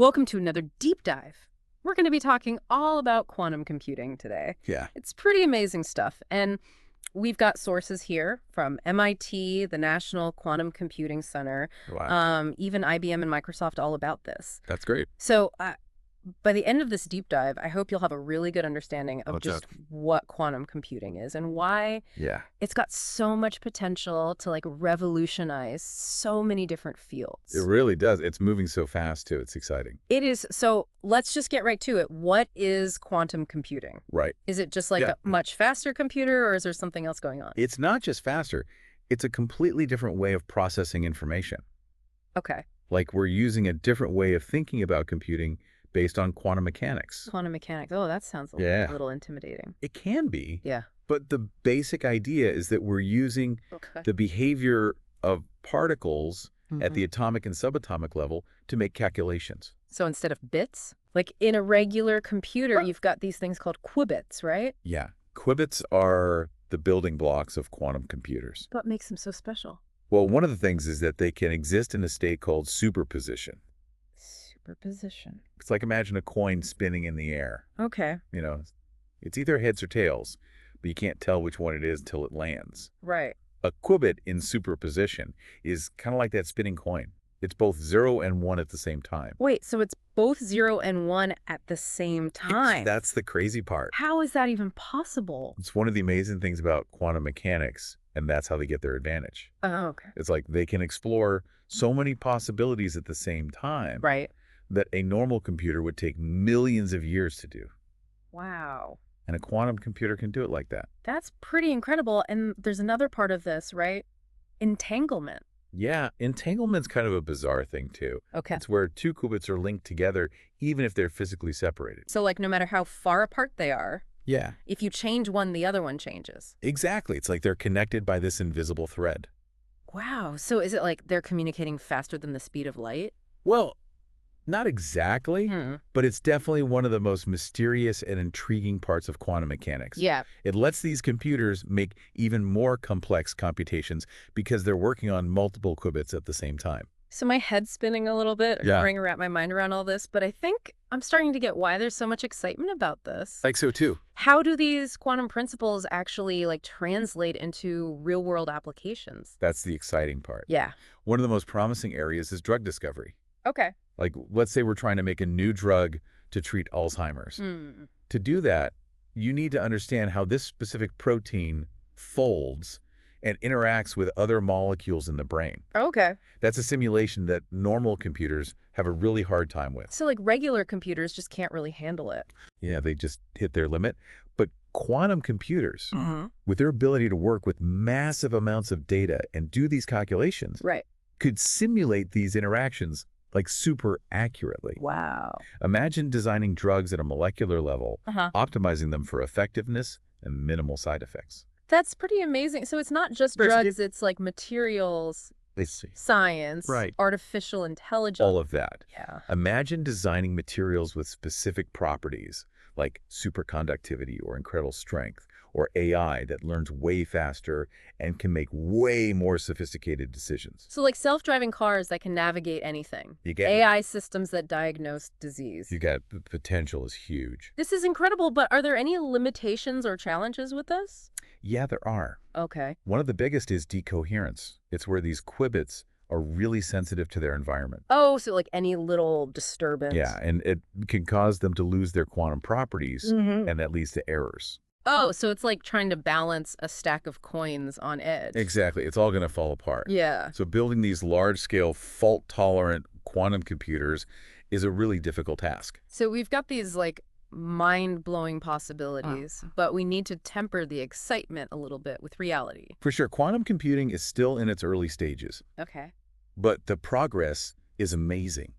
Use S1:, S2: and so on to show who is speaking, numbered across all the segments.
S1: Welcome to another deep dive. We're going to be talking all about quantum computing today.
S2: Yeah.
S1: It's pretty amazing stuff. And we've got sources here from MIT, the National Quantum Computing Center,
S2: Wow.
S1: even IBM and Microsoft all about this.
S2: That's great.
S1: So by the end of this deep dive, I hope you'll have a really good understanding of
S2: Watch
S1: just
S2: out.
S1: what quantum computing is and why
S2: Yeah.
S1: it's got so much potential to like revolutionize so many different fields.
S2: It really does. It's moving so fast, too. It's exciting.
S1: It is. So let's just get right to it. What is quantum computing?
S2: Right.
S1: Is it just like
S2: Yeah.
S1: a much faster computer, or is there something else going on?
S2: It's not just faster. It's a completely different way of processing information.
S1: Okay.
S2: Like we're using a different way of thinking about computing based on quantum mechanics.
S1: Quantum mechanics. Oh, that sounds a
S2: Yeah.
S1: little intimidating.
S2: It can be,
S1: Yeah.
S2: but the basic idea is that we're using
S1: Okay.
S2: the behavior of particles at
S1: Mhm.
S2: the atomic and subatomic level to make calculations.
S1: So instead of bits, like in a regular computer, you've got these things called qubits, right?
S2: Yeah. Qubits are the building blocks of quantum computers.
S1: What makes them so special?
S2: Well, one of the things is that they can exist in a state called superposition.
S1: Superposition.
S2: It's like imagine a coin spinning in the air.
S1: Okay.
S2: You know, it's either heads or tails, but you can't tell which one it is until it lands.
S1: Right.
S2: A qubit in superposition is kind of like that spinning coin. It's both 0 and 1 at the same time.
S1: Wait, so it's both 0 and 1 at the same time.
S2: That's the crazy part.
S1: How is that even possible?
S2: It's one of the amazing things about quantum mechanics, and that's how they get their advantage.
S1: Oh, okay.
S2: It's like they can explore so many possibilities at the same time
S1: Right.
S2: that a normal computer would take millions of years to do.
S1: Wow.
S2: And a quantum computer can do it like that.
S1: That's pretty incredible. And there's another part of this, right? Entanglement.
S2: Yeah, entanglement's kind of a bizarre thing, too.
S1: Okay.
S2: It's where two qubits are linked together, even if they're physically separated.
S1: So like no matter how far apart they are,
S2: Yeah,
S1: if you change one, the other one changes.
S2: exactly. It's like they're connected by this invisible thread.
S1: Wow. So is it like they're communicating faster than the speed of light?
S2: Well, not exactly, but it's definitely one of the most mysterious and intriguing parts of quantum mechanics.
S1: Yeah.
S2: It lets these computers make even more complex computations because they're working on multiple qubits at the same time.
S1: So my head's spinning a little bit,
S2: Yeah.
S1: trying to wrap my mind around all this, but I think I'm starting to get why there's so much excitement about this.
S2: Like so, too.
S1: How do these quantum principles actually like translate into real world applications?
S2: That's the exciting part.
S1: Yeah.
S2: One of the most promising areas is drug discovery.
S1: Okay.
S2: Like, let's say we're trying to make a new drug to treat Alzheimer's. To do that, you need to understand how this specific protein folds and interacts with other molecules in the brain.
S1: Okay.
S2: That's a simulation that normal computers have a really hard time with.
S1: So like regular computers just can't really handle it.
S2: Yeah, they just hit their limit. But quantum computers,
S1: Mm-hmm.
S2: with their ability to work with massive amounts of data and do these calculations,
S1: Right.
S2: could simulate these interactions like super accurately.
S1: Wow.
S2: Imagine designing drugs at a molecular level,
S1: Uh-huh.
S2: optimizing them for effectiveness and minimal side effects.
S1: That's pretty amazing. So it's not just
S2: First,
S1: drugs, it's like materials,
S2: They see
S1: science,
S2: Right.
S1: artificial intelligence.
S2: all of that.
S1: Yeah.
S2: Imagine designing materials with specific properties like superconductivity or incredible strength, or AI that learns way faster and can make way more sophisticated decisions.
S1: So like self-driving cars that can navigate anything.
S2: You get
S1: AI systems that diagnose disease.
S2: the potential is huge.
S1: This is incredible, but are there any limitations or challenges with this?
S2: Yeah, there are.
S1: Okay.
S2: One of the biggest is decoherence. It's where these qubits are really sensitive to their environment.
S1: Oh, so like any little disturbance.
S2: Yeah, and it can cause them to lose their quantum properties,
S1: Mhm.
S2: and that leads to errors.
S1: Oh, so it's like trying to balance a stack of coins on edge.
S2: Exactly. It's all going to fall apart.
S1: Yeah.
S2: So building these large-scale, fault-tolerant quantum computers is a really difficult task.
S1: So we've got these like mind-blowing possibilities, but we need to temper the excitement a little bit with reality.
S2: For sure, quantum computing is still in its early stages,
S1: Okay.
S2: but the progress is amazing.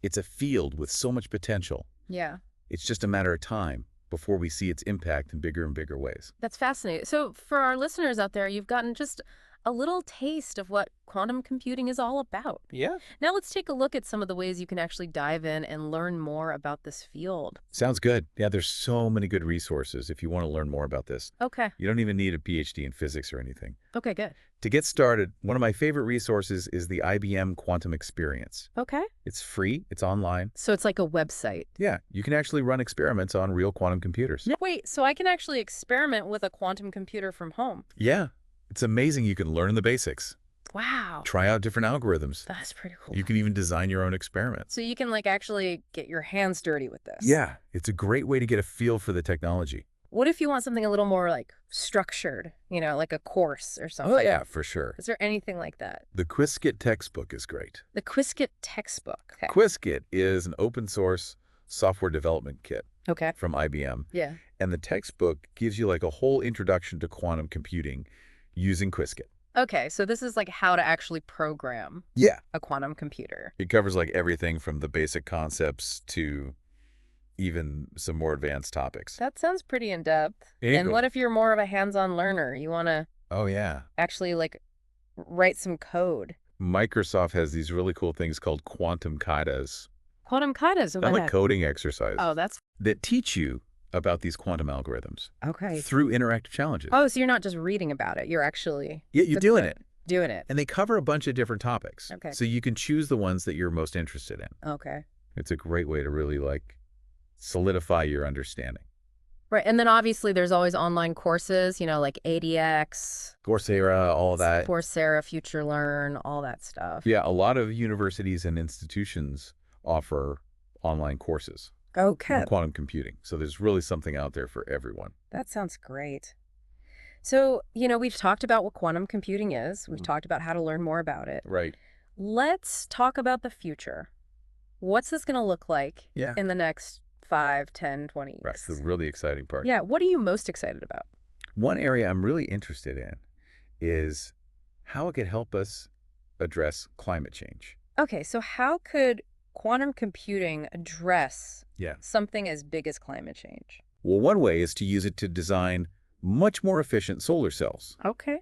S2: It's a field with so much potential.
S1: Yeah.
S2: It's just a matter of time before we see its impact in bigger and bigger ways.
S1: That's fascinating. So for our listeners out there, you've gotten just a little taste of what quantum computing is all about.
S2: Yeah.
S1: Now let's take a look at some of the ways you can actually dive in and learn more about this field.
S2: Sounds good. Yeah, there's so many good resources if you want to learn more about this.
S1: Okay.
S2: You don't even need a PhD in physics or anything.
S1: Okay, good.
S2: To get started, one of my favorite resources is the IBM Quantum Experience.
S1: Okay.
S2: It's free, it's online.
S1: So it's like a website.
S2: Yeah, you can actually run experiments on real quantum computers.
S1: Wait, so I can actually experiment with a quantum computer from home?
S2: Yeah, it's amazing you can learn the basics.
S1: Wow.
S2: Try out different algorithms.
S1: That's pretty cool.
S2: You can even design your own experiments.
S1: So you can like actually get your hands dirty with this.
S2: Yeah, it's a great way to get a feel for the technology.
S1: What if you want something a little more like structured, like a course or something?
S2: Oh yeah, for sure.
S1: Is there anything like that?
S2: The Qiskit textbook is great.
S1: The Qiskit textbook. Okay.
S2: Qiskit is an open source software development kit
S1: Okay.
S2: from IBM.
S1: Yeah.
S2: And the textbook gives you like a whole introduction to quantum computing using Qiskit.
S1: Okay, so this is like how to actually program
S2: Yeah.
S1: a quantum computer.
S2: It covers like everything from the basic concepts to even some more advanced topics.
S1: That sounds pretty in-depth.
S2: There you
S1: And
S2: go.
S1: what if you're more of a hands-on learner? You want to
S2: Oh yeah.
S1: actually like write some code.
S2: Microsoft has these really cool things called quantum katas.
S1: Quantum katas.
S2: They're like coding exercises
S1: Oh, that's
S2: that teach you about these quantum algorithms
S1: okay.
S2: through interactive challenges.
S1: Oh, so you're not just reading about it. You're actually
S2: Yeah, you're doing it.
S1: doing it.
S2: And they cover a bunch of different topics.
S1: Okay.
S2: So you can choose the ones that you're most interested in.
S1: Okay.
S2: It's a great way to really like solidify your understanding.
S1: Right. And then obviously there's always online courses, like ADX,
S2: Coursera, all of that.
S1: Coursera, Future Learn, all that stuff.
S2: Yeah, a lot of universities and institutions offer online courses
S1: Okay.
S2: on quantum computing. So there's really something out there for everyone.
S1: That sounds great. So, we've talked about what quantum computing is. We've talked about how to learn more about it.
S2: Right.
S1: Let's talk about the future. What's this going to look like
S2: Yeah.
S1: in the next 5, 10, 20 years?
S2: That's the really exciting part.
S1: Yeah. What are you most excited about?
S2: One area I'm really interested in is how it could help us address climate change.
S1: Okay. So how could quantum computing address
S2: Yeah.
S1: something as big as climate change?
S2: Well, one way is to use it to design much more efficient solar cells
S1: Okay.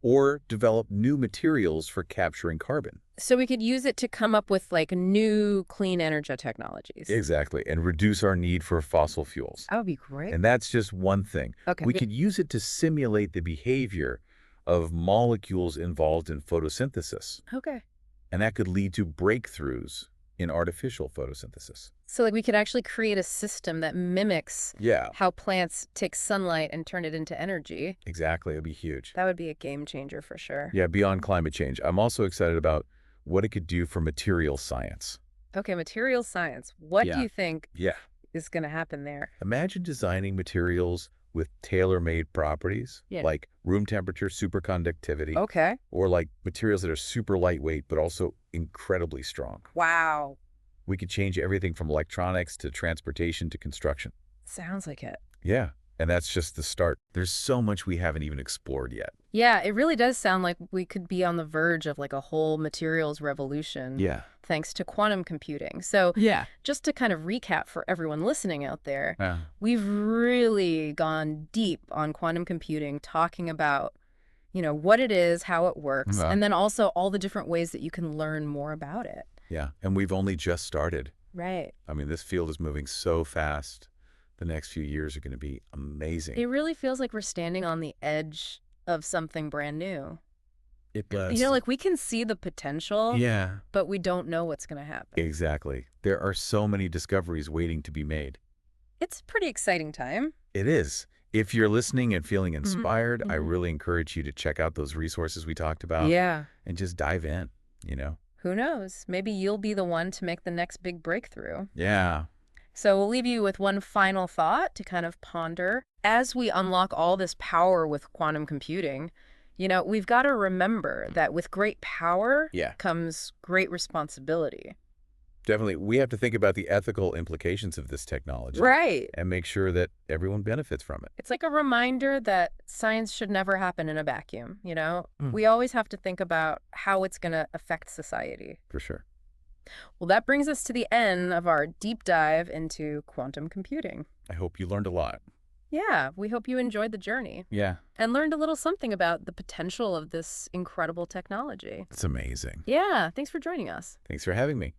S2: or develop new materials for capturing carbon.
S1: So we could use it to come up with like new clean energy technologies.
S2: Exactly. And reduce our need for fossil fuels.
S1: That would be great.
S2: And that's just one thing.
S1: Okay.
S2: We could use it to simulate the behavior of molecules involved in photosynthesis.
S1: Okay.
S2: And that could lead to breakthroughs in artificial photosynthesis.
S1: So like we could actually create a system that mimics
S2: Yeah,
S1: how plants take sunlight and turn it into energy.
S2: exactly. It'd be huge.
S1: That would be a game changer for sure.
S2: Yeah, beyond climate change. I'm also excited about what it could do for material science.
S1: Okay, material science. What do
S2: Yeah.
S1: you think
S2: Yeah.
S1: is going to happen there?
S2: Imagine designing materials with tailor-made properties,
S1: Yeah.
S2: like room temperature, superconductivity,
S1: Okay.
S2: or like materials that are super lightweight but also incredibly strong.
S1: Wow.
S2: We could change everything from electronics to transportation to construction.
S1: Sounds like it.
S2: Yeah, and that's just the start. There's so much we haven't even explored yet.
S1: Yeah, it really does sound like we could be on the verge of like a whole materials revolution
S2: Yeah.
S1: thanks to quantum computing. So
S2: Yeah.
S1: just to kind of recap for everyone listening out there,
S2: Yeah.
S1: we've really gone deep on quantum computing, talking about, what it is, how it works,
S2: Yeah.
S1: and then also all the different ways that you can learn more about it.
S2: Yeah, and we've only just started.
S1: Right.
S2: I mean, this field is moving so fast. The next few years are going to be amazing.
S1: It really feels like we're standing on the edge of something brand new.
S2: It does.
S1: Like we can see the potential,
S2: Yeah,
S1: but we don't know what's going to happen.
S2: exactly. There are so many discoveries waiting to be made.
S1: It's a pretty exciting time.
S2: It is. If you're listening and feeling inspired, I
S1: Mhm.
S2: really encourage you to check out those resources we talked about
S1: Yeah.
S2: and just dive in,
S1: Who knows? Maybe you'll be the one to make the next big breakthrough.
S2: Yeah.
S1: So we'll leave you with one final thought to kind of ponder. As we unlock all this power with quantum computing, we've got to remember that with great power
S2: Yeah.
S1: comes great responsibility.
S2: Definitely. We have to think about the ethical implications of this technology.
S1: Right.
S2: And make sure that everyone benefits from it.
S1: It's like a reminder that science should never happen in a vacuum,
S2: Mm.
S1: We always have to think about how it's going to affect society.
S2: For sure.
S1: Well, that brings us to the end of our deep dive into quantum computing.
S2: I hope you learned a lot.
S1: Yeah, we hope you enjoyed the journey
S2: Yeah,
S1: and learned a little something about the potential of this incredible technology.
S2: it's amazing.
S1: Yeah, thanks for joining us.
S2: Thanks for having me.